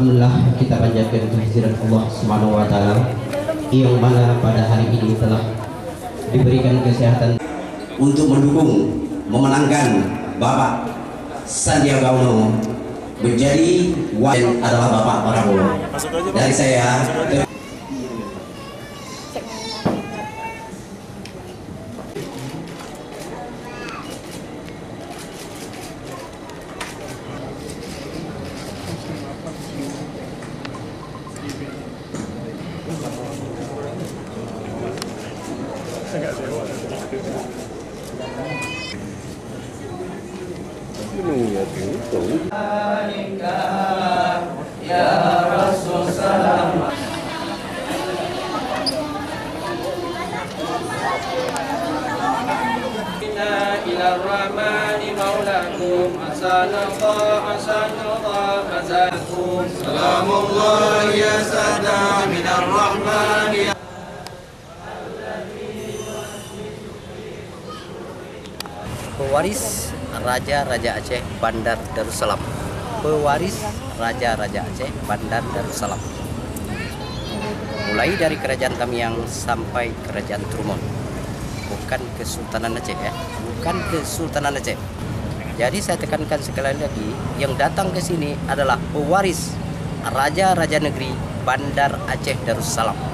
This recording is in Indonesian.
Alhamdulillah kita panjatkan kehadiran Allah Subhanahu wa taala yang mana pada hari ini telah diberikan kesehatan untuk mendukung memenangkan Bapak Sandiaga Uno menjadi wakil adalah Bapak Prabowo. Dari saya ya Rasul salam. Ila Rahmani maulakum asanallah azakum salamullah ya sada minar rahmani. Pewaris Raja-Raja Aceh Bandar Darussalam. Pewaris Raja-Raja Aceh Bandar Darussalam. Mulai dari kerajaan Tamiang sampai kerajaan Trumon. Bukan Kesultanan Aceh ya, bukan Kesultanan Aceh. Jadi saya tekankan sekali lagi, yang datang ke sini adalah pewaris Raja-Raja Negeri Bandar Aceh Darussalam.